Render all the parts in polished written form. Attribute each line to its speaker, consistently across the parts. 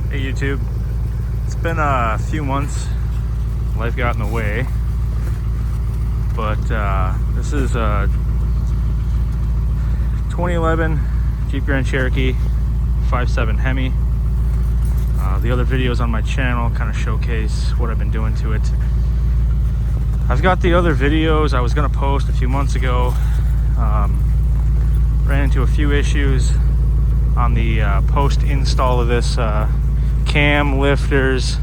Speaker 1: Hey YouTube, it's been a few months, life got in the way, but this is a 2011 Jeep Grand Cherokee 5.7 Hemi. The other videos on my channel kind of showcase what I've been doing to it. I've got the other videos I was going to post a few months ago. Ran into a few issues on the post install of this cam, lifters,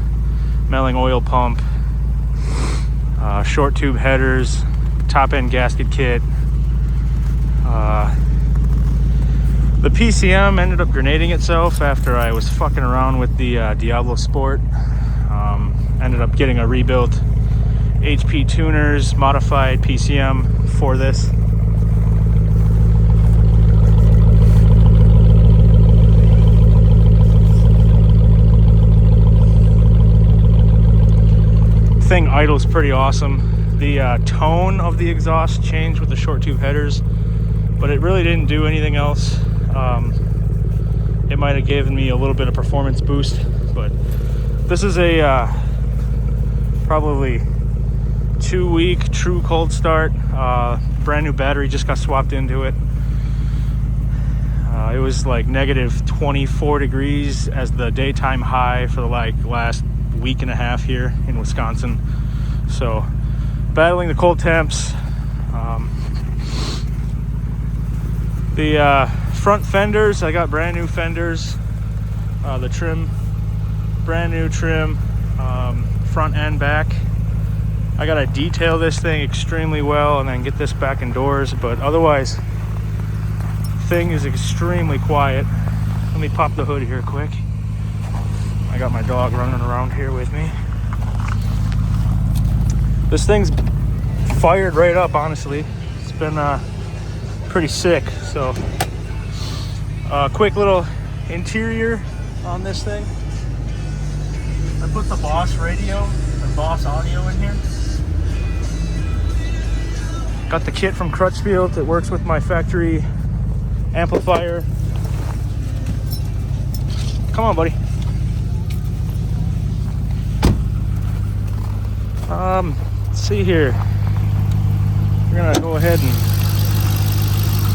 Speaker 1: melting oil pump, short tube headers, top end gasket kit. The PCM ended up grenading itself after I was fucking around with the Diablo Sport. Ended up getting a rebuilt HP tuners modified PCM for this. Thing idles pretty awesome. The tone of the exhaust changed with the short tube headers, but it really didn't do anything else. It might have given me a little bit of performance boost, but this is a probably 2-week true cold start. Brand new battery just got swapped into it. It was like negative 24 degrees as the daytime high for the last week and a half here in Wisconsin. So battling the cold temps. The front fenders, I got brand new fenders. The trim, brand new trim, front and back. I gotta detail this thing extremely well and then get this back indoors, but otherwise thing is extremely quiet. Let me pop the hood here quick. I got my dog running around here with me. This thing's fired right up, honestly. It's been pretty sick. So quick little interior on this thing. I put the Boss radio and Boss audio in here. Got the kit from Crutchfield that works with my factory amplifier. Come on, buddy. Let's see here. We're gonna go ahead and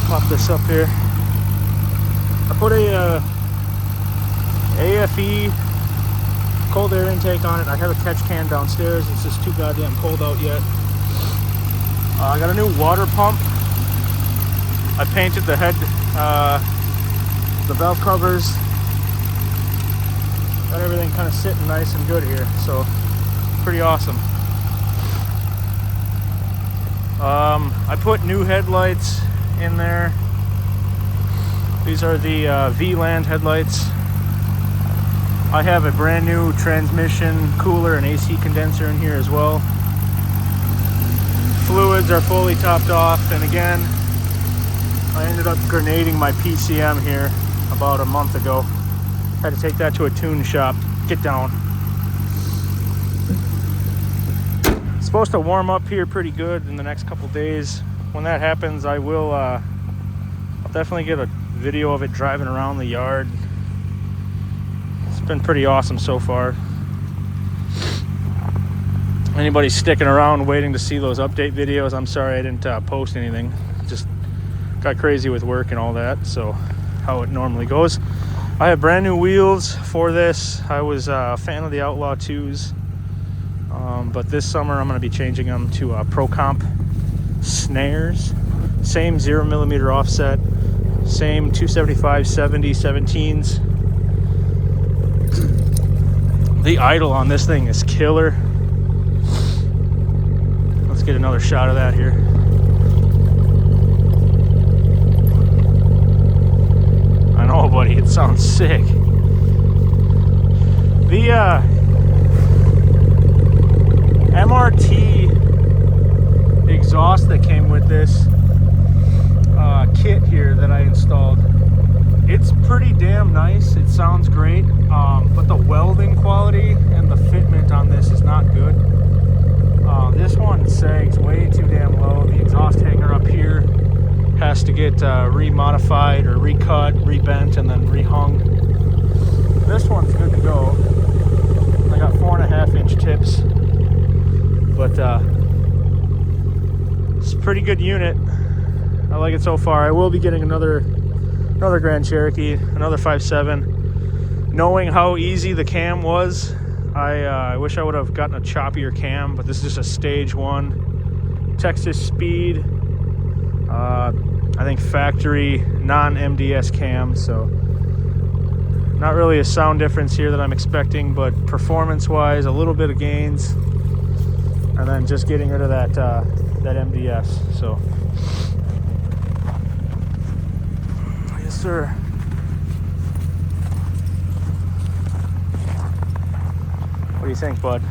Speaker 1: pop this up here. I put a AFE cold air intake on it. I have a catch can downstairs. It's just too goddamn cold out yet. I got a new water pump. I painted the head, the valve covers. Got everything kind of sitting nice and good here, so pretty awesome. I put new headlights in there. These are the V-Land headlights. I have a brand new transmission, cooler, and AC condenser in here as well. Fluids are fully topped off, and again, I ended up grenading my PCM here about a month ago. Had to take that to a tune shop. Get down. Supposed to warm up here pretty good in the next couple days. When that happens, I will I'll definitely get a video of it driving around the yard. It's been pretty awesome so far. Anybody sticking around waiting to see those update videos, I'm sorry I didn't post anything. Just got crazy with work and all that, so how it normally goes. I have brand new wheels for this. I was a fan of the Outlaw 2s. But this summer I'm going to be changing them to Pro Comp snares. Same 0mm offset, same 275/70 17s. The idle on this thing is killer. Let's get another shot of that here. I know, buddy, it sounds sick. The MRT exhaust that came with this kit here that I installed, it's pretty damn nice. It sounds great, but the welding quality and the fitment on this is not good. This one sags way too damn low. The exhaust hanger up here has to get remodified or recut, rebent, and then rehung. This one's good to go. pretty good unit. I like it so far. I will be getting another Grand Cherokee, another 5.7. Knowing how easy the cam was, I wish I would have gotten a choppier cam, but this is just a stage 1 Texas Speed, I think factory non-MDS cam, so not really a sound difference here that I'm expecting, but performance wise, a little bit of gains, and then just getting rid of that MDS. So yes sir. What do you think, bud?